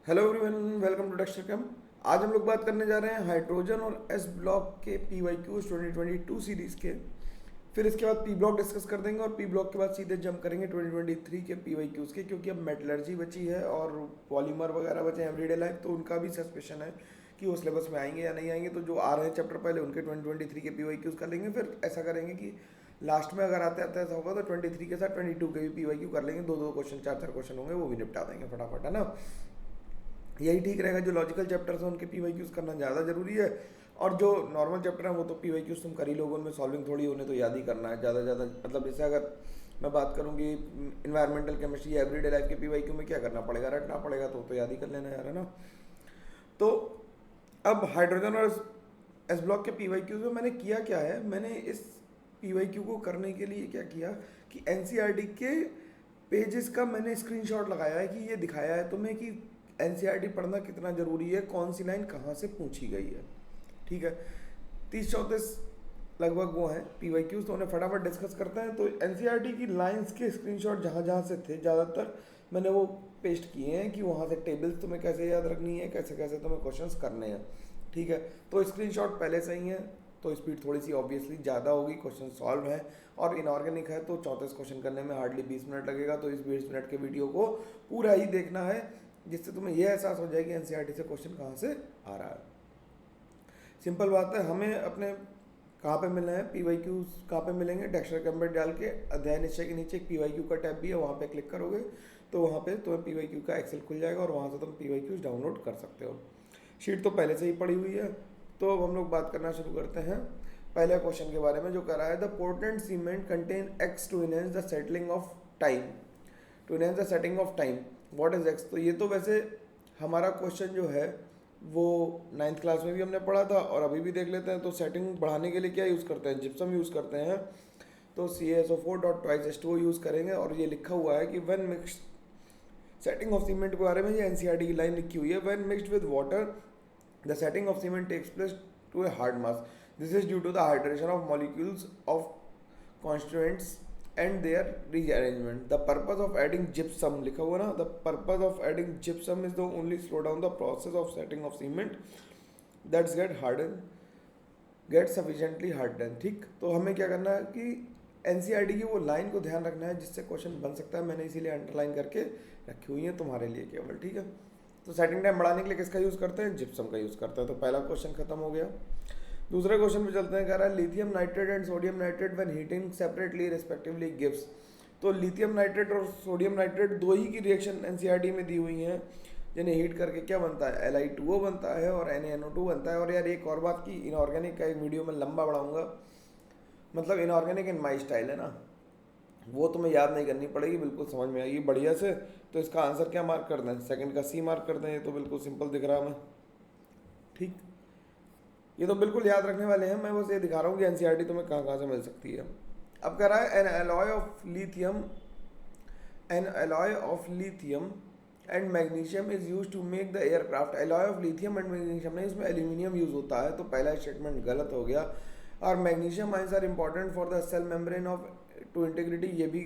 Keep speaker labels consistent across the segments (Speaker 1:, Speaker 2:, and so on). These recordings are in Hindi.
Speaker 1: Hello everyone, welcome to texture cam. आज हम लोग बात करने जा रहे हैं हाइड्रोजन और एस ब्लॉक के पी वाई क्यूज 2022 सीरीज़ के। फिर इसके बाद पी ब्लॉक डिस्कस कर देंगे और पी ब्लॉक के बाद सीधे जंप करेंगे 2023 के पी वाई क्यूज़ के, क्योंकि अब मेटलर्जी बची है और पॉलीमर वगैरह बचे हैं एवरीडे लाइफ, तो उनका भी सस्पेशन है कि वो सिलेबस में आएंगे या नहीं आएंगे। तो जो आ रहे हैं चैप्टर पहले उनके 2023 के पी वाई क्यूज़ कर लेंगे। फिर ऐसा करेंगे कि लास्ट में अगर आते आते ऐसा होगा तो 23 के साथ 22 के भी पी वाई क्यू कर लेंगे। दो दो क्वेश्चन, चार चार क्वेश्चन होंगे, वो भी निपटा देंगे फटाफट, है ना। यही ठीक रहेगा। जो लॉजिकल चैप्टर्स हैं उनके पी वाई क्यूज़ करना ज़्यादा ज़रूरी है, और जो नॉर्मल चैप्टर हैं वो तो पी वाई क्यूज़ तुम कर ही लोगों, उनमें सॉल्विंग थोड़ी होने तो याद ही करना है ज़्यादा ज़्यादा। मतलब जैसे अगर मैं बात करूँगी इन्वायरमेंटल केमिस्ट्री या एवरीडे लाइफ के पी वाई क्यू में क्या करना पड़ेगा, रटना पड़ेगा, तो याद ही कर लेना यार, है ना। तो अब हाइड्रोजन और एस ब्लॉक के पी वाई क्यूज़ में मैंने किया क्या है, मैंने इस पी वाई क्यू को करने के लिए क्या किया कि एन सी आर टी के पेजेस का मैंने स्क्रीनशॉट लगाया है कि ये दिखाया है तुम्हें कि एनसीईआरटी पढ़ना कितना ज़रूरी है, कौन सी लाइन कहाँ से पूछी गई है। ठीक है, 30-34 लगभग वो हैं पी वाई क्यूज़, तो उन्हें फटाफट डिस्कस करते हैं। तो एनसीईआरटी की लाइंस के स्क्रीनशॉट जहाँ जहाँ से थे ज़्यादातर मैंने वो पेस्ट किए हैं कि वहाँ से टेबल्स तुम्हें कैसे याद रखनी है, कैसे कैसे तुम्हें क्वेश्चंस करने हैं। ठीक है, तो स्क्रीनशॉट पहले से ही है तो स्पीड थोड़ी सी ऑब्वियसली ज़्यादा होगी, क्वेश्चन सॉल्व है। और इनऑर्गेनिक है तो 34 क्वेश्चन करने में हार्डली 20 मिनट लगेगा। तो इस 20 मिनट के वीडियो को पूरा ही देखना है, जिससे तुम्हें यह एहसास हो जाए कि एनसीईआरटी से क्वेश्चन कहाँ से आ रहा है। सिंपल बात है, हमें अपने कहाँ पे मिलना है पी वाई क्यू, कहाँ पे मिलेंगे, टेक्सचर कैम्बेट डाल के अध्याय निश्चय के नीचे एक पी वाई क्यू का टैब भी है, वहाँ पे क्लिक करोगे तो वहाँ पे तुम्हें पी वाई क्यू का एक्सेल खुल जाएगा और वहाँ से तुम पी वाई क्यूज डाउनलोड कर सकते हो। शीट तो पहले से ही पड़ी हुई है। तो अब हम लोग बात करना शुरू करते हैं पहले क्वेश्चन के बारे में, जो कह रहा है the Portland cement contain x to enhance the settling of time, to enhance the setting of time, what is x. तो ये तो वैसे हमारा क्वेश्चन जो है वो 9th क्लास में भी हमने पढ़ा था और अभी भी देख लेते हैं। तो सेटिंग बढ़ाने के लिए क्या यूज़ करते हैं, जिप्सम यूज़ करते हैं। तो CaSO4.2H2O यूज़ करेंगे और ये लिखा हुआ है कि when mix, setting of cement के बारे में ये एनसीईआरटी की लाइन लिखी हुई है, when mixed with water the setting of cement takes place to a hard mass, this is due to the hydration of molecules of constituents and their rearrangement. The purpose of adding gypsum लिखा हुआ ना, the purpose of adding gypsum is to only slow down the process of setting of cement that's get sufficiently hardened। ठीक, तो हमें क्या करना है कि एनसीईआरटी की वो लाइन को ध्यान रखना है जिससे क्वेश्चन बन सकता है। मैंने इसीलिए अंडरलाइन करके रखी हुई है तुम्हारे लिए केवल। ठीक है, तो सेटिंग टाइम बढ़ाने के लिए किसका यूज़ करते हैं, जिप्सम का यूज़ करते हैं। तो पहला क्वेश्चन खत्म हो गया। दूसरे क्वेश्चन पे चलते हैं। कह रहा है lithium nitrate and sodium nitrate when heating separately respectively gives. तो लिथियम नाइट्रेट और सोडियम नाइट्रेट दो ही की रिएक्शन एनसीईआरटी में दी हुई हैं, जिन्हें हीट करके क्या बनता है, Li2O बनता है और NaNO2 बनता है। और यार एक और बात की, इनऑर्गेनिक का एक वीडियो में लंबा बढ़ाऊंगा, मतलब इनऑर्गेनिक इन माई स्टाइल है ना, वो तुम्हें याद नहीं करनी पड़ेगी, बिल्कुल समझ में आएगी बढ़िया से। तो इसका आंसर क्या मार्क कर दें, सेकंड का सी मार्क कर दें, ये तो बिल्कुल सिंपल दिख रहा है हमें। ठीक, ये तो बिल्कुल याद रखने वाले हैं, मैं बस ये दिखा रहा हूँ कि एनसीईआरटी तुम्हें कहाँ कहाँ से मिल सकती है। अब कह रहा है an alloy of lithium and magnesium is use to make the aircraft. Alloy of lithium and magnesium नहीं, इसमें एल्यूमिनियम यूज होता है, तो पहला स्टेटमेंट गलत हो गया। और magnesium ions are important for the cell membrane of to integrity, ये भी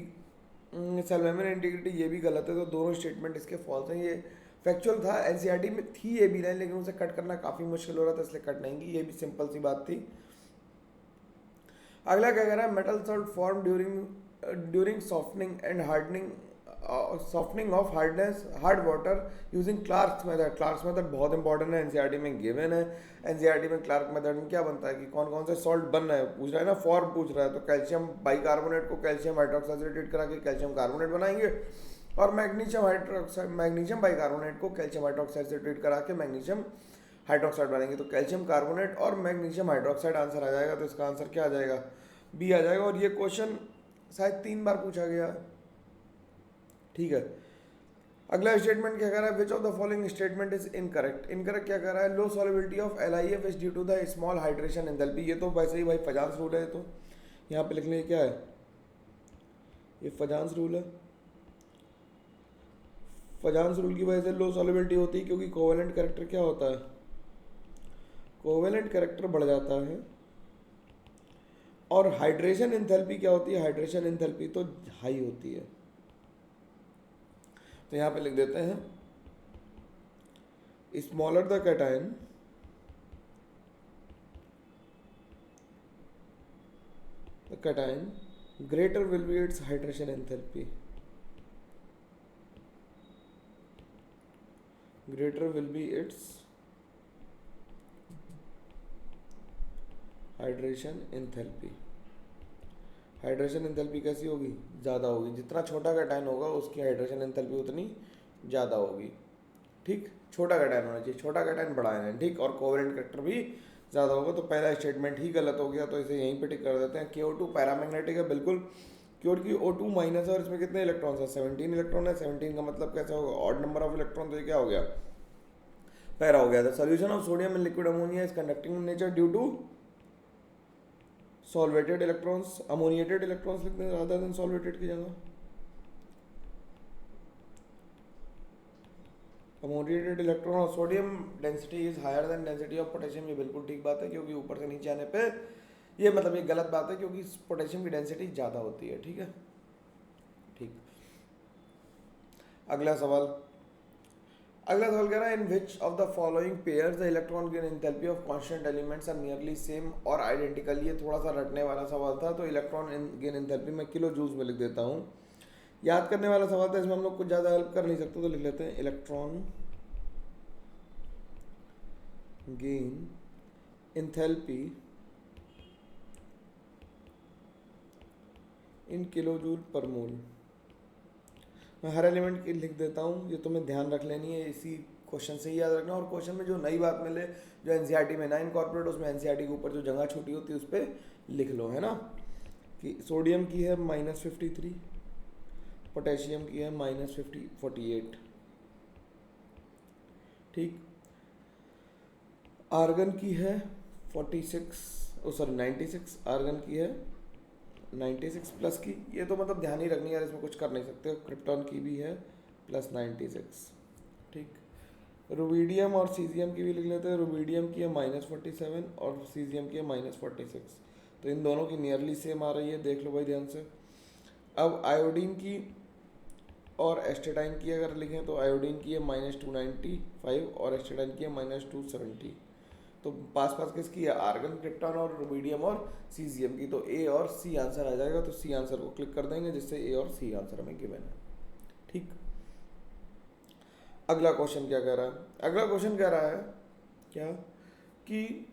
Speaker 1: सेल मेम्ब्रेन इंटीग्रिटी, ये भी गलत है। तो दोनों स्टेटमेंट इसके फॉल्स हैं। ये फैक्चुअल था, एनसीईआरटी में थी ये भी लाइन, लेकिन उसे कट करना काफ़ी मुश्किल हो रहा था, इसलिए कट नहीं की। ये भी सिंपल सी बात थी। अगला क्या कह रहा है, metal salt form during softening and hardening, softening of hard water using Clark's method. Clark's method बहुत इंपॉर्टेंट है, एनसीईआरटी में गिवन है। एनसीईआरटी में क्लार्क मेथड में क्या बनता है कि कौन कौन से सॉल्ट बन रहे हैं पूछ रहा है ना, फॉर्म पूछ रहा है। तो कैल्शियम बाइकार्बोनेट को कैल्शियम हाइड्रोक्साइड से ट्रीट करा के कैल्शियम कार्बोनेट बनाएंगे, और मैग्नीशियम बाइकार्बोनेट को कैल्शियम हाइड्रोक्साइड से ट्रीट करा के मैग्नीशियम हाइड्रोक्साइड बनेंगे। तो कैल्शियम कार्बोनेट और मैग्नीशियम हाइड्रोक्साइड आंसर आ जाएगा। तो इसका आंसर क्या आ जाएगा, बी आ जाएगा। और ये क्वेश्चन शायद 3 बार पूछा गया। ठीक है, अगला स्टेटमेंट क्या कह रहा है, which of the following statement is incorrect. Incorrect क्या कह रहा है, low solubility of LiF is due to the small hydration enthalpy. ये तो वैसे ही भाई फजांस रूल है, तो यहाँ पे लिखने क्या है, ये फजांस रूल है। फजांस रूल की वजह से लो सॉलिबिलिटी होती है, क्योंकि कोवेलेंट कैरेक्टर क्या होता है, कोवेलेंट कैरेक्टर बढ़ जाता है। और हाइड्रेशन एंथैल्पी क्या होती है, हाइड्रेशन एंथैल्पी तो हाई होती है। तो यहाँ पे लिख देते हैं smaller the cation, greater will be its hydration enthalpy. Greater will be its hydration enthalpy. Hydration enthalpy कैसी होगी? ज़्यादा होगी. जितना छोटा कैटायन होगा उसकी हाइड्रेशन एंथैल्पी उतनी ज़्यादा होगी. ठीक, छोटा कैटायन होना चाहिए, छोटा कैटायन बड़ा है. ठीक, और कोवेलेंट कैरेक्टर भी ज़्यादा होगा. तो पहला स्टेटमेंट ही गलत हो गया, तो इसे यहीं पे टिक कर देते हैं. KO2 पैरामैग्नेटिक है बिल्कुल, क्योंकि O2 माइनस है और इसमें कितने इलेक्ट्रॉन्स है? 17 इलेक्ट्रॉन है. 17 का मतलब कैसा होगा? Odd number of electron. तो ये क्या हो गया? पैरा हो गया. The solution of sodium in liquid ammonia is conducting in nature due to solvated electrons. Ammoniated electrons लिखते हैं रादर देन सॉल्वेटेड की जगह. Ammoniated electron of sodium density is higher than density of potassium. ये बिल्कुल ठीक बात है, क्योंकि ऊपर से नीचे आने पे ये मतलब ये गलत बात है, क्योंकि पोटेशियम की डेंसिटी ज़्यादा होती है. ठीक है, ठीक. अगला सवाल कह रहा है in which of the following pairs the electron gain enthalpy of constant elements are nearly same और आइडेंटिकल. ये थोड़ा सा रटने वाला सवाल था, तो इलेक्ट्रॉन गेन एंथैल्पी मैं किलो जूल्स में लिख देता हूँ. याद करने वाला सवाल था, इसमें हम लोग कुछ ज़्यादा हेल्प कर नहीं सकते, तो लिख लेते हैं electron gain enthalpy in kilo joule per mole. मैं हर एलिमेंट की लिख देता हूँ, ये तुम्हें ध्यान रख लेनी है, इसी क्वेश्चन से ही याद रखना. और क्वेश्चन में जो नई बात मिले, जो एनसीईआरटी में ना इनकॉर्पोरेट, उसमें एनसीईआरटी के ऊपर जो जगह छोटी होती है उस पर लिख लो, है ना. कि सोडियम की है -53, पोटेशियम की है -48. ठीक, आर्गन की है 96, आर्गन की है 96 प्लस की. ये तो मतलब ध्यान ही रखनी है यार, इसमें कुछ कर नहीं सकते. क्रिप्टॉन की भी है +96. ठीक, रुबीडियम और सीजियम की भी लिख लेते हैं. रुबीडियम की है -47 और सीजियम की है -46. तो इन दोनों की नियरली सेम आ रही है, देख लो भाई ध्यान से. अब आयोडीन की और एस्टेटाइन की अगर लिखें तो आयोडीन की है -295 और एस्टेटाइन की है -270. तो पास किसकी है? आर्गन, क्रिप्टॉन और रुबीडियम और सीजियम की. तो ए और सी आंसर आ जाएगा, तो सी आंसर को क्लिक कर देंगे, जिससे ए और सी आंसर हमें गिवन है. ठीक, अगला क्वेश्चन क्या कह रहा है? अगला क्वेश्चन कह रहा है क्या कि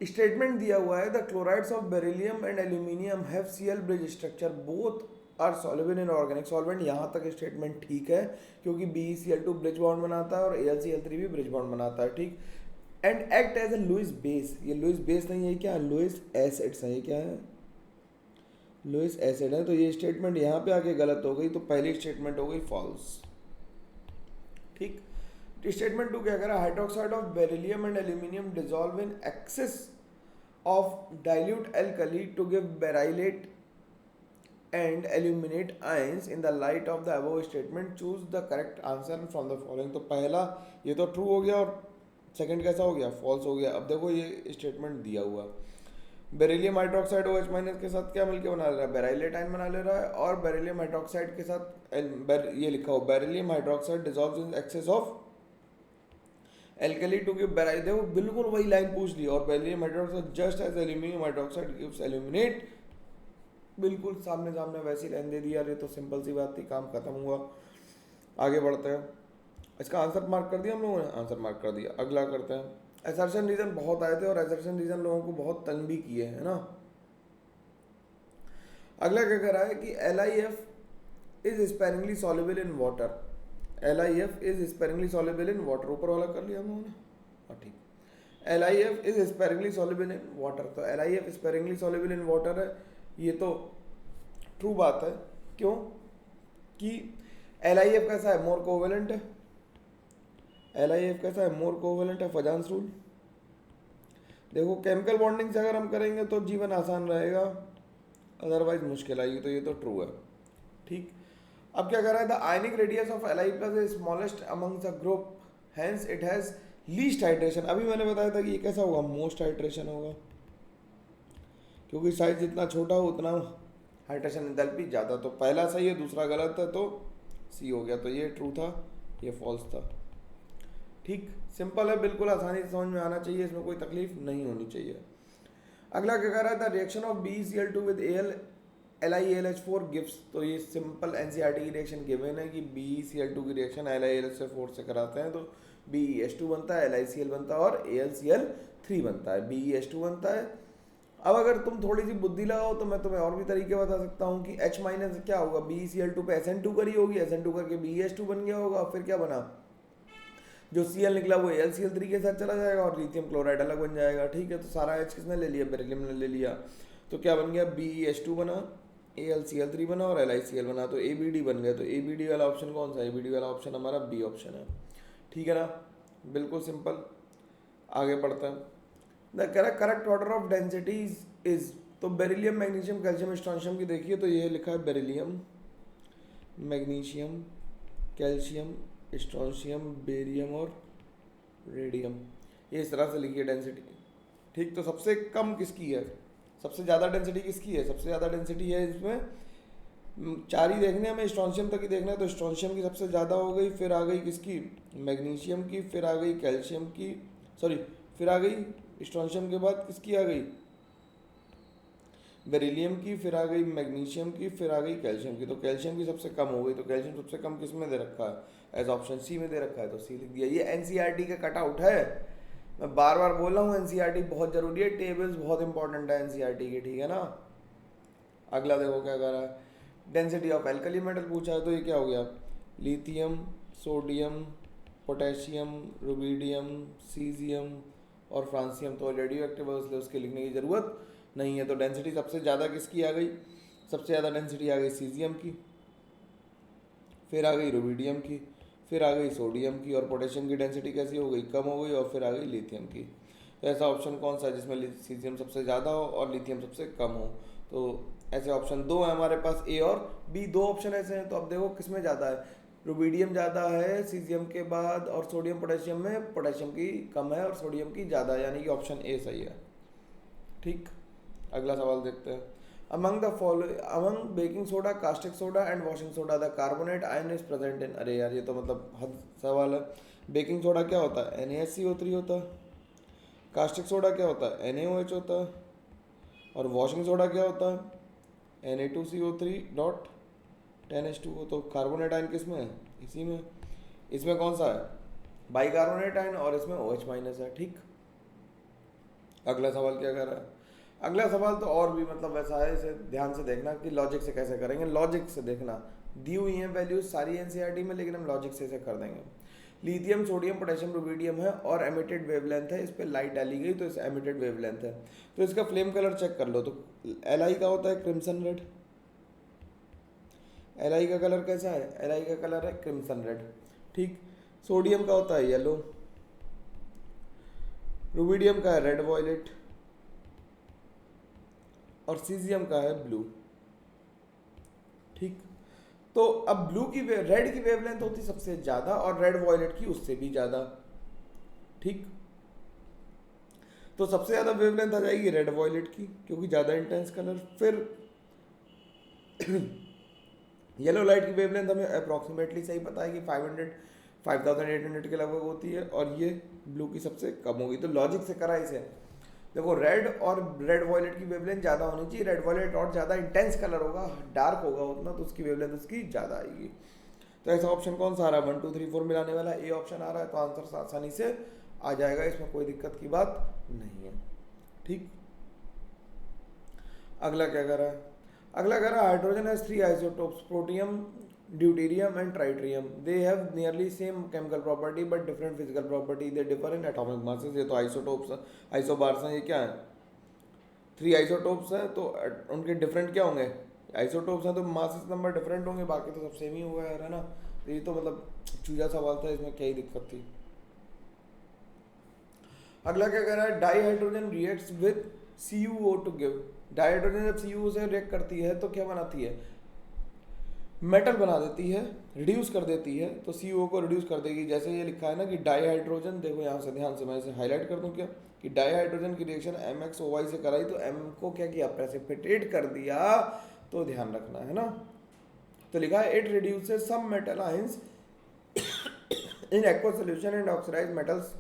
Speaker 1: स्टेटमेंट दिया हुआ है the chlorides of beryllium and aluminium have Cl bridge structure, both are soluble in organic solvent. यहाँ तक स्टेटमेंट ठीक है, क्योंकि BeCl2 ब्रिज बॉन्ड बनाता है और AlCl3 भी ब्रिज बॉन्ड बनाता है. ठीक, and act as a Lewis base. ये लुईस बेस नहीं है, क्या लुईस एसिड्स है. ये क्या है? लुईस एसिड है. तो ये स्टेटमेंट यहाँ पे आके गलत हो गई, तो पहली स्टेटमेंट हो गई फॉल्स. ठीक, स्टेटमेंट 2 क्या कह रहा है? Hydroxide of beryllium and aluminium dissolve in excess of dilute alkali to give beryllate and illuminate ions in the light of the above statement. Choose the correct answer from the following. तो पहला ये तो ट्रू हो गया और सेकंड कैसा हो गया? फॉल्स हो गया. अब देखो ये स्टेटमेंट दिया हुआ, बेरिलियम हाइड्रोक्साइड OH माइनस के साथ क्या मिलकर बना ले रहा है? बेराइलेट आयन बना ले रहा है. और बेरिलियम हाइड्रोक्साइड के साथ ये लिखा हो beryllium hydroxide dissolves in excess of alkali to give beryl. देखो बिल्कुल वही लाइन पूछ ली. और beryllium hydroxide just as aluminium hydroxide gives aluminate, बिल्कुल सामने सामने वैसी लाइन दे दी यार. ये तो सिंपल सी बात थी, काम खत्म हुआ. आगे बढ़ते हैं. इसका आंसर मार्क कर दिया हम लोगों ने, आंसर मार्क कर दिया. अगला करते हैं. असर्शन रीजन बहुत आए थे और असर्शन रीजन लोगों को बहुत तंग भी किए है ना. अगला क्या कह रहा है कि LiF is sparingly soluble in water. LiF is sparingly soluble in water. ऊपर वाला कर लिया हम लोगों ने. हाँ ठीक. LiF is sparingly soluble in water. तो LiF sparingly soluble in water है, ये तो ट्रू बात है. क्यों? कि LiF कैसा है? मोर कोवेलेंट है. LiF कैसा है? मोर कोवेलेंट है. फजान्स रूल. देखो केमिकल बॉन्डिंग से अगर हम करेंगे तो जीवन आसान रहेगा, अदरवाइज मुश्किल आएगी. तो ये तो ट्रू है. ठीक, अब क्या कर रहा है? The ionic radius of Li plus is smallest among the group, hence it has least hydration. अभी मैंने बताया था कि ये कैसा होगा? मोस्ट हाइड्रेशन होगा, क्योंकि साइज जितना छोटा हो उतना हाइड्रेशन एंथैल्पी ज़्यादा. तो पहला सही है, दूसरा गलत है, तो सी हो गया. तो ये ट्रू था, ये फॉल्स था. ठीक, सिंपल है, बिल्कुल आसानी से समझ में आना चाहिए, इसमें कोई तकलीफ नहीं होनी चाहिए। अगला क्या कह रहा था, reaction of BeCl2 with LiAlH4 gives, तो ये सिंपल एनसीईआरटी की रिएक्शन गिवन है कि BeCl2 की रिएक्शन LiAlH4 से कराते हैं तो BeH2 बनता है, LiCl बनता है और AlCl3 बनता है, BeH2 बनता है। अब अगर तुम थोड़ी सी बुद्धि लगाओ तो मैं तुम्हें और भी तरीके बता सकता हूँ कि H माइनस क्या होगा, BeCl2 पे SN2 करी होगी, SN2 करके BeH2 बन गया होगा, फिर क्या बना, जो Cl निकला वो AlCl3 के साथ चला जाएगा और लिथियम क्लोराइड अलग बन जाएगा। ठीक है, तो सारा H किसने ले लिया, बेरिलियम ने ले लिया, तो क्या बन गया, BeH2 बना, AlCl3 बना और LiCl बना, तो ABD बन गया। तो ABD वाला ऑप्शन कौन सा है, ABD वाला ऑप्शन हमारा बी ऑप्शन है। ठीक है ना, बिल्कुल सिंपल। आगे बढ़ते हैं, the correct order of densities is, तो बेरिलियम मैग्नीशियम कैल्शियम स्ट्रोंशियम की देखिए तो ये लिखा है beryllium magnesium calcium strontium barium और रेडियम, ये इस तरह से लिखिए डेंसिटी। ठीक, तो सबसे कम किसकी है, सबसे ज़्यादा डेंसिटी किसकी है, सबसे ज़्यादा डेंसिटी है इसमें चार ही देखने हमें, स्ट्रोंशियम तक ही देखना है, तो स्ट्रोंशियम की सबसे ज़्यादा हो गई, फिर आ गई किसकी, मैग्नीशियम की, फिर आ गई कैल्शियम की, सॉरी फिर आ गई स्ट्रोंशियम के बाद किसकी आ गई, बेरिलियम की, फिर आ गई मैग्नीशियम की, फिर आ गई कैल्शियम की। तो कैल्शियम की सबसे कम हो गई, तो कैल्शियम सबसे कम किस में दे रखा है, एज ऑप्शन सी में दे रखा है, तो सी लिख दिया। ये एनसीईआरटी का कट आउट है, मैं बार बार बोल रहा हूँ एनसीईआरटी बहुत जरूरी है, टेबल्स बहुत इंपॉर्टेंट है एनसीईआरटी की, ठीक है ना। अगला देखो क्या कह रहा है, डेंसिटी ऑफ एल्कली मेटल पूछा है, तो ये क्या हो गया, lithium, sodium, potassium, rubidium, caesium और फ्रांसियम, तो रेडियो एक्टिव है इसलिए उसके लिखने की ज़रूरत नहीं है। तो डेंसिटी सबसे ज़्यादा किसकी आ गई, सबसे ज़्यादा डेंसिटी आ गई सीजियम की, फिर आ गई रुबीडियम की, फिर आ गई सोडियम की, और पोटेशियम की डेंसिटी कैसी हो गई, कम हो गई, और फिर आ गई लिथियम की। तो ऐसा ऑप्शन कौन सा है जिसमें सीजियम सबसे ज़्यादा हो और लिथियम सबसे कम हो, तो ऐसे ऑप्शन दो है हमारे पास, ए और बी, दो ऑप्शन ऐसे हैं। तो अब देखो किसमें ज़्यादा है, रुबीडियम ज़्यादा है सीजियम के बाद, और सोडियम पोटेशियम में पोटेशियम की कम है और सोडियम की ज़्यादा है, यानी कि ऑप्शन ए सही है। ठीक, अगला सवाल देखते हैं, among baking soda, caustic soda and washing soda the carbonate ion is present in, अरे यार ये तो मतलब हद सवाल है। बेकिंग सोडा क्या होता है, NaSCO3 होता है, कास्टिक सोडा क्या होता है, NaOH होता है, और वॉशिंग सोडा क्या होता है, Na2CO3 डॉट 10H2O। तो कार्बोनेट आयन किस में है, इसी में, इसमें कौन सा है, बाइकार्बोनेट आयन, और इसमें OH माइनस है। ठीक, अगला सवाल क्या कर रहा है, अगला सवाल तो और भी मतलब वैसा है, इसे ध्यान से देखना कि लॉजिक से कैसे करेंगे, लॉजिक से देखना, दी हुई हैं वैल्यूज सारी एनसीईआरटी में, लेकिन हम लॉजिक से इसे कर देंगे। लिथियम, सोडियम, पोटेशियम, रुबीडियम है और एमिटेड वेवलेंथ है, इस पर लाइट डाली गई तो इस एमिटेड वेवलेंथ है। तो इसका फ्लेम कलर चेक कर लो, तो Li का होता है क्रिम्सन रेड, Li का कलर कैसा है, Li का कलर है क्रिम्सन रेड। ठीक, सोडियम का होता है येलो, रुबीडियम का है रेड वॉयलेट, और सीजियम का है ब्लू। ठीक, तो अब ब्लू की रेड की वेवलेंथ होती सबसे ज्यादा और रेड वॉयलेट की उससे भी ज्यादा। ठीक, तो सबसे ज्यादा वेवलेंथ आ जाएगी रेड वॉयलेट की क्योंकि ज्यादा इंटेंस कलर। फिर येलो लाइट की वेवलेंथ हमें अप्रॉक्सीमेटली सही पता है कि 5800 के लगभग होती है, और ये ब्लू की सबसे कम होगी। तो लॉजिक से करा इसे, देखो रेड और रेड वॉयलेट की वेवलेंथ ज़्यादा होनी चाहिए, रेड वॉयलेट और ज़्यादा इंटेंस कलर होगा, डार्क होगा उतना, तो उसकी वेवलेंथ उसकी ज़्यादा आएगी। तो ऐसा ऑप्शन कौन सा आ रहा है, 1 2 3 4 मिलाने वाला ए ऑप्शन आ रहा है, तो आंसर आसानी से आ जाएगा, इसमें कोई दिक्कत की बात नहीं है। ठीक, अगला क्या कर रहा है, अगला कह रहा है hydrogen has 3 isotopes, protium, deuterium and ट्राइट्रियम, they have nearly same chemical property but different physical property, they differ in atomic masses. ये तो आइसोटोप्स, आइसोबार्स हैं, ये क्या है, 3 आइसोटोप्स हैं, तो उनके डिफरेंट क्या होंगे, आइसोटोप्स हैं तो मासेस नंबर डिफरेंट होंगे, बाकी तो सब सेम ही होगा यार, है ना। तो ये तो मतलब चूजा सवाल था, इसमें क्या ही दिक्कत थी। अगला क्या कह रहा है, dihydrogen reacts with CuO to give, dihydrogen जब CuO से रिएक्ट करती है तो क्या बनाती है, मेटल बना देती है, रिड्यूस कर देती है, तो CuO को रिड्यूस कर देगी। जैसे ये लिखा है ना कि डाई हाइड्रोजन, देखो यहाँ से ध्यान से मैं इसे हाईलाइट कर दूँ क्या, कि डाई हाइड्रोजन की रिएक्शन MxOY से कराई तो M को क्या किया, प्रेसिपिटेट कर दिया, तो ध्यान रखना है ना। तो लिखा है it reduces some metal ions in aqua solution and oxidise metals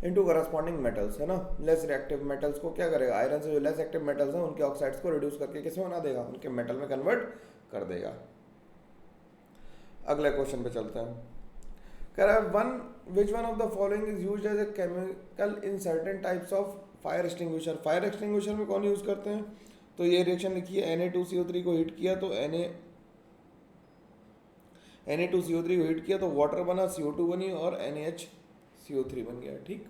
Speaker 1: into corresponding metals, है ना। लेस रिएक्टिव मेटल्स को क्या करेगा, आयरन से जो लेस एक्टिव मेटल्स हैं उनके ऑक्साइड्स को रिड्यूस करके किस में बना देगा, उनके मेटल में कन्वर्ट कर देगा। अगले क्वेश्चन पे चलते हैं। कह रहा है which one of the following is used as a chemical in certain types of fire extinguisher. Fire extinguisher में कौन यूज करते हैं, तो ये रिएक्शन लिखी है, Na2CO3 को हीट किया तो Na2CO3 को हीट किया तो वाटर बना, CO2 बनी और NaHCO3 बन गया, ठीक।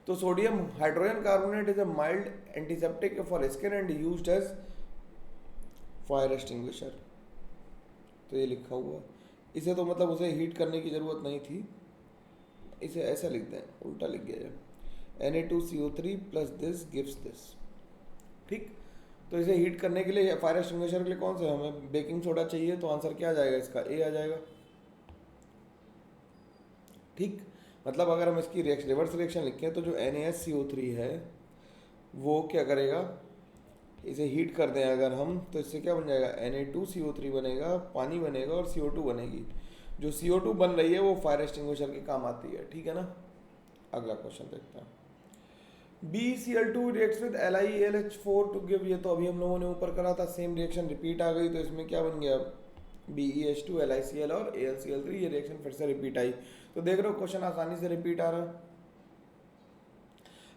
Speaker 1: तो sodium hydrogen carbonate is a mild antiseptic for skin and used as fire extinguisher. तो ये लिखा हुआ, इसे तो मतलब उसे हीट करने की ज़रूरत नहीं थी, इसे ऐसा लिख दें, उल्टा लिख गया है, Na2CO3 plus this gives this, ठीक। तो इसे हीट करने के लिए, फायर एक्सटिंग्विशर के लिए कौन सा हमें बेकिंग सोडा चाहिए, तो आंसर क्या आ जाएगा इसका, ए आ जाएगा, ठीक। मतलब अगर हम इसकी रिवर्स रिएक्शन लिखें तो जो NaSCO3 है वो क्या करेगा, इसे हीट कर दें अगर हम, तो इससे क्या बन जाएगा, Na2CO3 बनेगा, पानी बनेगा और CO2 बनेगी। जो CO2 बन रही है वो फायर एक्सटिंग्विशर के काम आती है, ठीक है ना। अगला क्वेश्चन देखते हैं। BeCl2 reacts with LiAlH4 to give, ये तो अभी हम लोगों ने ऊपर करा था, सेम रिएक्शन रिपीट आ गई, तो इसमें क्या बन गया, BeH2 LiCl और AlCl3, ये रिएक्शन फिर से रिपीट आई। तो देख रहे हो क्वेश्चन आसानी से रिपीट आ रहा है।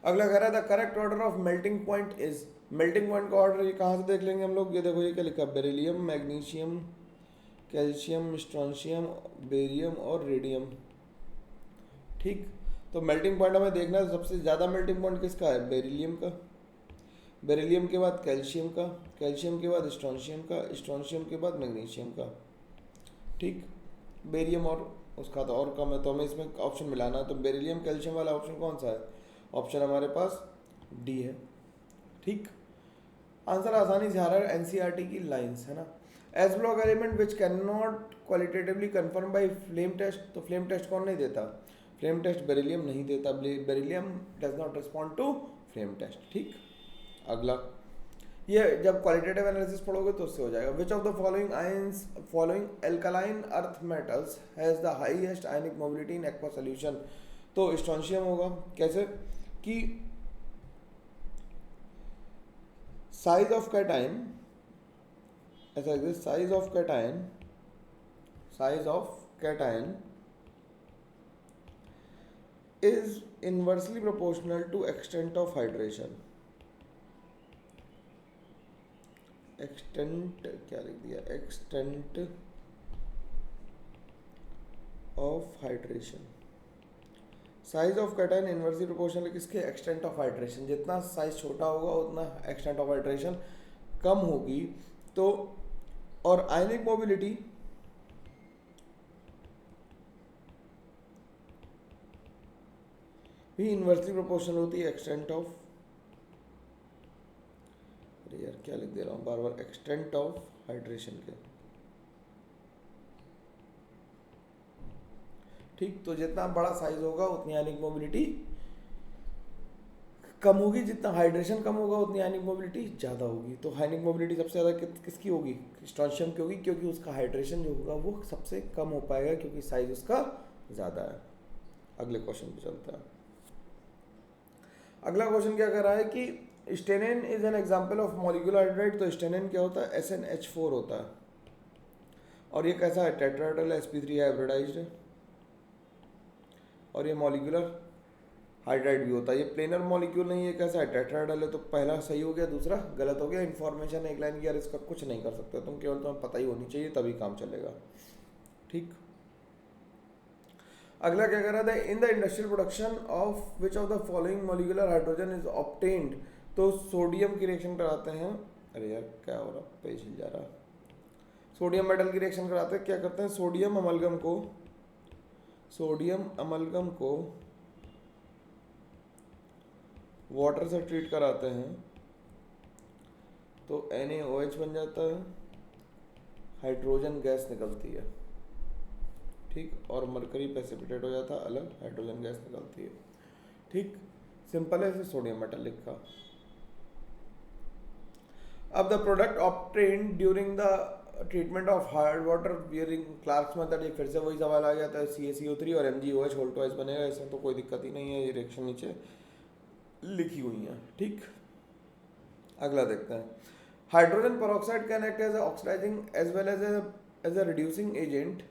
Speaker 1: अगला कह रहा है the correct order of melting point is, melting point का ऑर्डर ये कहाँ से देख लेंगे हम लोग, ये देखो ये क्या लिखा है, beryllium, magnesium, calcium, strontium, barium और रेडियम, ठीक। तो मेल्टिंग पॉइंट हमें देखना है, सबसे ज़्यादा मेल्टिंग पॉइंट किसका है, बेरिलियम का, बेरिलियम के बाद कैल्शियम का, कैल्शियम के बाद स्ट्रोंशियम का, स्ट्रोंशियम के बाद मैग्नीशियम का, ठीक। बेरियम और उसका तो और कम है, तो हमें इसमें ऑप्शन मिलाना है, तो बेरिलियम कैल्शियम वाला ऑप्शन कौन सा है, ऑप्शन हमारे पास डी है, ठीक। आंसर आसानी से आ रहा है, NCERT की लाइंस, है ना। S block element which can not qualitatively confirm by flame test, तो फ्लेम टेस्ट कौन नहीं देता, फ्लेम टेस्ट बेरिलियम नहीं देता, beryllium does not respond to flame test, ठीक। अगला, ये जब क्वालिटेटिव एनालिसिस पढ़ोगे तो उससे हो जाएगा। Which of the following alkaline earth metals has the highest ionic mobility in aqua solution, तो स्ट्रोंशियम होगा। कैसे कि साइज ऑफ कैटायन, ऐसा size of cation is inversely proportional to extent of hydration, extent क्या लिख दिया, extent of hydration, size of cation inversely proportional किसके, एक्सटेंट ऑफ हाइड्रेशन, जितना साइज छोटा होगा उतना एक्सटेंट ऑफ हाइड्रेशन कम होगी। तो और आयनिक मोबिलिटी भी इनवर्सली प्रोपोर्शनल होती है एक्सटेंट ऑफ, अरे यार क्या लिख दे रहा हूँ बार बार, एक्सटेंट ऑफ हाइड्रेशन के, ठीक। तो जितना बड़ा साइज होगा उतनी आयनिक मोबिलिटी कम होगी, जितना हाइड्रेशन कम होगा उतनी आयनिक मोबिलिटी ज़्यादा होगी। तो आयनिक मोबिलिटी सबसे ज़्यादा किसकी होगी, स्ट्रोंशियम की होगी, क्योंकि उसका हाइड्रेशन जो होगा वो सबसे कम हो पाएगा, क्योंकि साइज उसका ज़्यादा है। अगले क्वेश्चन पे चलता है। अगला क्वेश्चन क्या कर रहा है कि stannane is an example of molecular hydride, तो स्टेनिन क्या होता है, SnH4 होता है, और ये कैसा है, टेट्राहेड्रल sp3 हाइब्रिडाइज्ड है, और ये मॉलिक्यूलर हाइड्राइड भी होता है। ये प्लेनर मॉलिक्यूल नहीं है, कैसा है, टेट्राहेड्रल है, तो पहला सही हो गया, दूसरा गलत हो गया। इन्फॉर्मेशन एक लाइन की, यार इसका कुछ नहीं कर सकते तुम, केवल तुम्हें पता ही होनी चाहिए तभी काम चलेगा, ठीक। अगला क्या कर रहा था, in the industrial production of which of the following molecular hydrogen is obtained, तो सोडियम की रिएक्शन कराते हैं, अरे यार क्या हो रहा, पेज हिल जा रहा, सोडियम मेटल की रिएक्शन कराते हैं, क्या करते हैं, सोडियम अमलगम को वाटर से ट्रीट कराते हैं, तो NaOH बन जाता है, हाइड्रोजन गैस निकलती है, ठीक, और मरकरी प्रेसिपिटेट हो जाता है अलग, हाइड्रोजन गैस निकलती है, ठीक। सिंपल है, सोडियम मेटल लिखा। अब the product obtained during the treatment of hard water using Clark's method, ये फिर से वही सवाल आ जाता है, CaCO3 और MgOH होल ट्वाइस बनेगा, इसमें तो कोई दिक्कत ही नहीं है, ये रिएक्शन नीचे लिखी हुई है। ठीक, अगला देखते हैं। Hydrogen peroxide can act as oxidising as well as a reducing agent.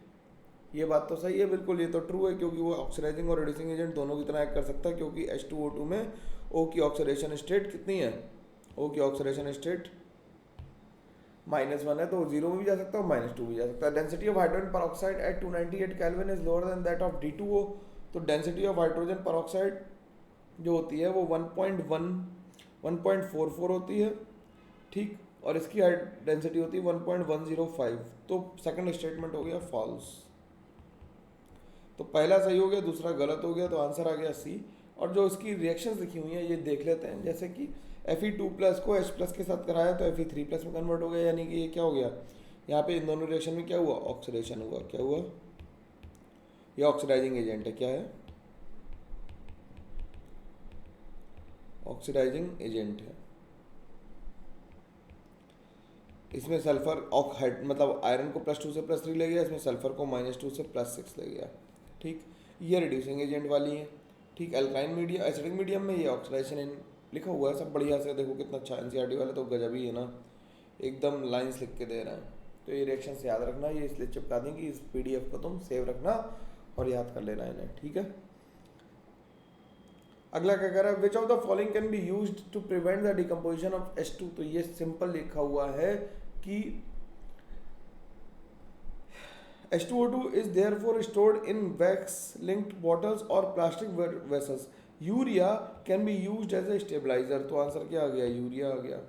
Speaker 1: ये बात तो सही है बिल्कुल, ये तो ट्रू है, क्योंकि वो ऑक्सीडाइजिंग और रिड्यूसिंग एजेंट दोनों की तरह एक्ट कर सकता है, क्योंकि H2O2 में O की ऑक्सीडेशन स्टेट कितनी है, O की ऑक्सीडेशन स्टेट -1 है, तो 0 में भी जा सकता है और -2 भी जा सकता है। Density of hydrogen peroxide at 298 kelvin is lower than that of D2O। तो डेंसिटी ऑफ हाइड्रोजन पेरोक्साइड जो होती है वो 1.44 होती है, ठीक, और इसकी डेंसिटी होती है 1.105। तो सेकंड स्टेटमेंट हो गया फॉल्स। तो पहला सही हो गया, दूसरा गलत हो गया, तो आंसर आ गया सी। और जो इसकी रिएक्शंस लिखी हुई हैं ये देख लेते हैं, जैसे कि Fe2+ को H+ के साथ कराया तो Fe3+ में कन्वर्ट हो गया, यानी कि ये क्या हो गया, यहाँ पे इन दोनों रिएक्शन में क्या हुआ, ऑक्सीडेशन हुआ। क्या हुआ, ये ऑक्सीडाइजिंग एजेंट है, क्या है, ऑक्सीडाइजिंग एजेंट है। इसमें सल्फर मतलब आयरन को +2 से +3 ले गया, इसमें सल्फर को -2 से +6 ले गया। ठीक, ये रिड्यूसिंग एजेंट वाली है। ठीक, अल्काइन मीडियम, एसिडिक मीडियम में ये ऑक्सीडाइजेशन लिखा हुआ है सब बढ़िया से, देखो कितना अच्छा, NCERT वाले तो गजब ही है ना, एकदम लाइंस लिख के दे रहे हैं। तो ये रिएक्शन से याद रखना, ये इसलिए चिपका देंगे, इस PDF को तुम सेव रखना और याद कर लेना इन्हें। ठीक है, अगला क्या कह रहा है, which of the following can be used to prevent the decomposition of H2। तो ये सिंपल लिखा हुआ है कि H2O2 is therefore stored in wax-linked bottles or plastic vessels. Urea can be used as a stabiliser. तो आंसर क्या आ गया, यूरिया आ गया।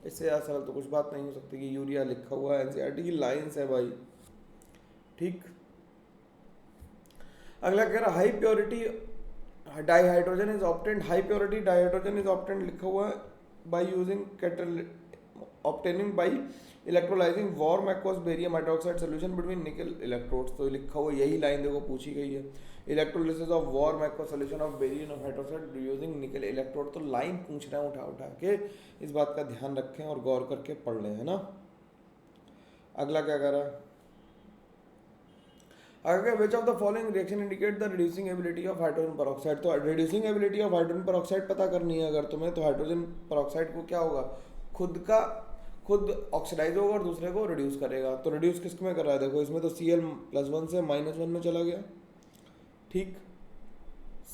Speaker 1: इससे ज़्यादा सरल तो कुछ बात नहीं हो सकती कि यूरिया लिखा हुआ है, NCERT की लाइन्स है भाई। ठीक, अगला कह रहा high purity dihydrogen is obtained. High purity dihydrogen is obtained लिखा हुआ है by using obtaining by electrolysing warm aqueous barium hydroxide solution between nickel electrodes. तो लिखा हुआ यही लाइन देखो पूछी गई है, electrolysis of warm aqueous solution of barium hydroxide using nickel electrode. तो लाइन पूछ रहे हैं उठा के, इस बात का ध्यान रखें और गौर करके पढ़ लें, है ना। अगला क्या कह रहा है, अगर which of the following reaction indicate the reducing ability of hydrogen peroxide. तो reducing ability of hydrogen peroxide पता करनी है अगर तुम्हें, तो हाइड्रोजन पेरोक्साइड को क्या होगा, खुद ऑक्सीडाइज होगा और दूसरे को रिड्यूस करेगा। तो रिड्यूस किस में कर रहा है, देखो इसमें तो Cl+1 से -1 में चला गया। ठीक,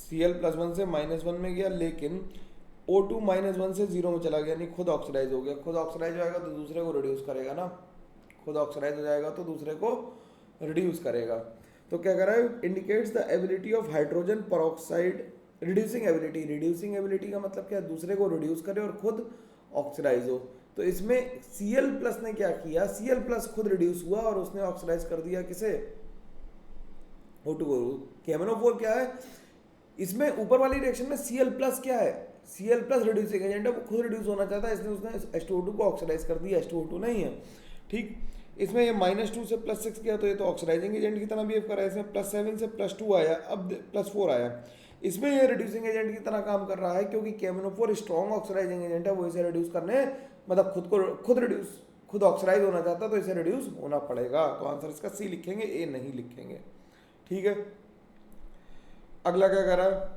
Speaker 1: Cl+1 से -1 में गया, लेकिन O2 -1 से 0 में चला गया, यानी खुद ऑक्सीडाइज हो गया। खुद ऑक्सीडाइज हो जाएगा तो दूसरे को रिड्यूस करेगा ना, खुद ऑक्सीडाइज हो जाएगा तो दूसरे को रिड्यूस करेगा। तो क्या कर रहा है, indicates the ability of hydrogen peroxide reducing ability. Reducing ability का मतलब क्या है, दूसरे को रिड्यूस करे और खुद ऑक्सीडाइज हो। तो इसमें Cl+ ने क्या किया, Cl+ खुद रिड्यूस हुआ और उसने ऑक्सीडाइज कर दिया किसे, O2 को। KMnO4 क्या है, इसमें ऊपर वाली रिएक्शन में Cl+ क्या है, Cl+ रिड्यूसिंग एजेंट है, वो खुद रिड्यूस होना चाहता है, इसलिए उसने H2O2 को ऑक्सीडाइज कर दिया, H2O2 नहीं है। ठीक, इसमें ये -2 से +6 गया, तो ये तो ऑक्सीडाइजिंग एजेंट की तरह बिहेव कर रहा है। इसमें +7 से +2 आया, अब +4 आया, इसमें ये रिड्यूसिंग एजेंट की तरह काम कर रहा है, क्योंकि KMnO4 स्ट्रॉन्ग ऑक्सीडाइजिंग एजेंट है, वो इसे रिड्यूस करने मतलब खुद ऑक्सीडाइज होना चाहता है, तो इसे रिड्यूस होना पड़ेगा। तो आंसर इसका सी लिखेंगे, ए नहीं लिखेंगे। ठीक है, अगला क्या कर रहा है,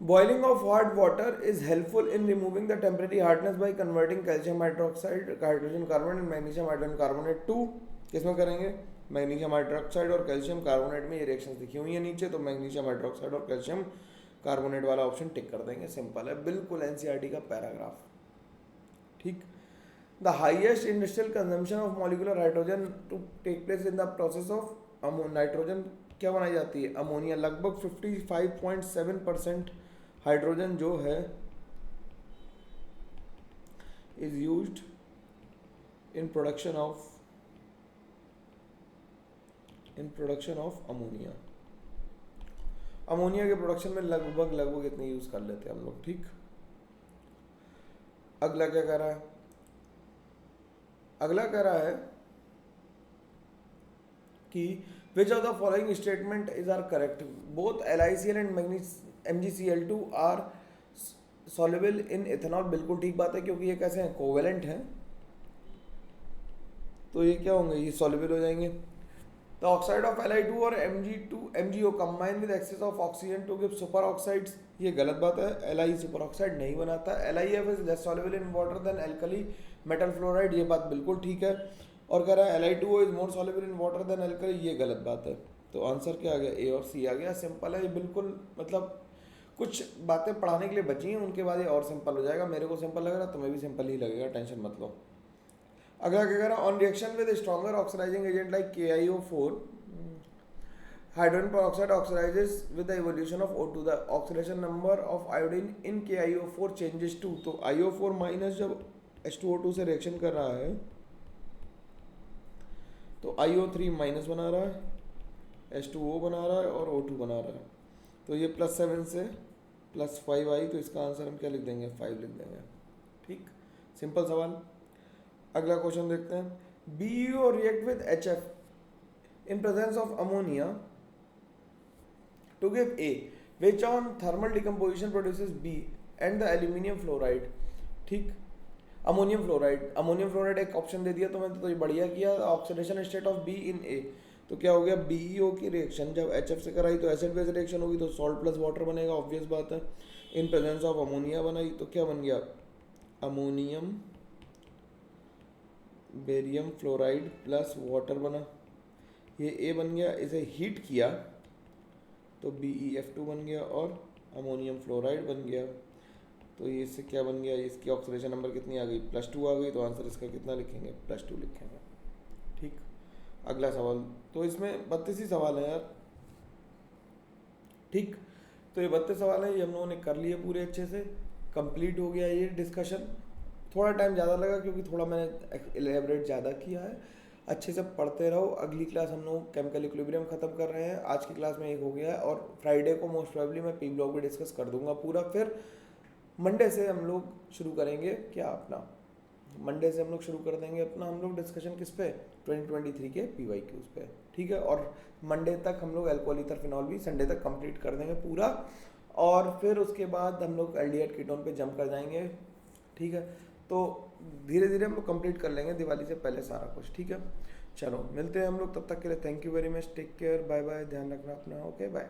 Speaker 1: boiling of hot water is helpful in removing the temporary hardness by converting calcium hydroxide hydrogen carbonate and magnesium hydrogen carbonate 2। किसमें करेंगे, मैग्नीशियम हाइड्रोक्साइड और कैल्शियम कार्बोनेट में। ये रिएक्शंस लिखी हुई है नीचे, तो मैग्नीशियम हाइड्रोक्साइड और कैल्शियम कार्बोनेट वाला ऑप्शन टिक कर देंगे, सिंपल है बिल्कुल, NCERT का पैराग्राफ। ठीक, the highest industrial consumption of molecular hydrogen to take place in the process of nitrogen क्या बनाई जाती है, अमोनिया। लगभग 55.7% हाइड्रोजन जो है is used in production of ammonia. Ammonia के प्रोडक्शन में लगभग इतने यूज कर लेते हैं हम लोग। ठीक, अगला क्या कह रहा है, अगला कह रहा है कि which of the following statement is are correct, both LiCl and MgCl2 are soluble in ethanol. बिल्कुल ठीक बात है, क्योंकि ये कैसे हैं, कोवेलेंट हैं, तो ये क्या होंगे, ये सॉल्युबल हो जाएंगे। द ऑक्साइड ऑफ Li2 और MgO combine with excess of oxygen to give super oxides, ये गलत बात है, Li सुपर ऑक्साइड नहीं बनाता। LiF is less soluble in water than alkali metal fluoride, ये बात बिल्कुल ठीक है। और कह रहा है Li2O is more soluble in water than alkali, ये गलत बात है। तो आंसर क्या आ गया, ए और सी आ गया। सिंपल है ये बिल्कुल, मतलब कुछ बातें पढ़ाने के लिए बची हैं, उनके बाद ये और सिंपल हो जाएगा। मेरे को सिंपल लग रहा है, तुम्हें भी सिंपल ही लगेगा, टेंशन मत लो। अगला क्या कह रहा है, on reaction with stronger oxidising agent like KiO4 hydrogen peroxide oxidizes with the evolution of O2, the oxidation number of iodine in KiO4 changes to, तो IO4 माइनस जब H2O2 से रिएक्शन कर रहा है तो IO3 माइनस बना रहा है, H2O बना रहा है और O2 बना रहा है। तो ये +7 से +5 आई, तो इसका आंसर हम क्या लिख देंगे, 5 लिख देंगे। ठीक, सिंपल सवाल। अगला क्वेश्चन देखते हैं। BeO react with HF in presence of ammonia to give A, which on thermal decomposition produces B and the aluminium fluoride। ठीक, अमोनियम फ्लोराइड एक ऑप्शन दे दिया तो मैंने, तो ये बढ़िया किया। Oxidation state of B in A, तो क्या हो गया, BeO की रिएक्शन जब HF से कराई तो एसिड बेस रिएक्शन होगी, तो सॉल्ट प्लस वाटर बनेगा, ऑब्वियस बात है। इन प्रेजेंस ऑफ अमोनिया बनाई तो क्या बन गया, ammonium barium fluoride plus water बना, ये ए बन गया। इसे हीट किया तो BeF2 बन गया और अमोनियम फ्लोराइड बन गया। तो ये इससे क्या बन गया, इसकी ऑक्सीडेशन नंबर कितनी आ गई, +2 आ गई। तो आंसर इसका कितना लिखेंगे, +2 लिखेंगे। ठीक, अगला सवाल। तो इसमें 32 ही सवाल है यार। ठीक, तो ये 32 सवाल है, ये हम लोगों ने कर लिए पूरे अच्छे से, कंप्लीट हो गया ये डिस्कशन। थोड़ा टाइम ज़्यादा लगा क्योंकि थोड़ा मैंने एलेबरेट ज़्यादा किया है। अच्छे से पढ़ते रहो। अगली क्लास हम लोग केमिकल इक्विलिब्रियम ख़त्म कर रहे हैं। आज की क्लास में एक हो गया है और फ्राइडे को मोस्ट प्रोबेबली मैं पी ब्लॉक भी डिस्कस कर दूंगा पूरा। फिर मंडे से हम लोग शुरू करेंगे क्या अपना, मंडे से हम लोग शुरू कर देंगे अपना हम लोग डिस्कशन किस पे, 2023 के PYQs पे। ठीक है, और मंडे तक हम लोग अल्कोहल ईथर फिनॉल भी संडे तक कंप्लीट कर देंगे पूरा, और फिर उसके बाद हम लोग एल्डिहाइड कीटोन पे जंप कर जाएंगे। ठीक है, तो धीरे धीरे हम लोग कंप्लीट कर लेंगे दिवाली से पहले सारा कुछ। ठीक है, चलो मिलते हैं हम लोग, तब तक के लिए thank you very much, take care, bye bye, ध्यान रखना अपना, ओके बाय।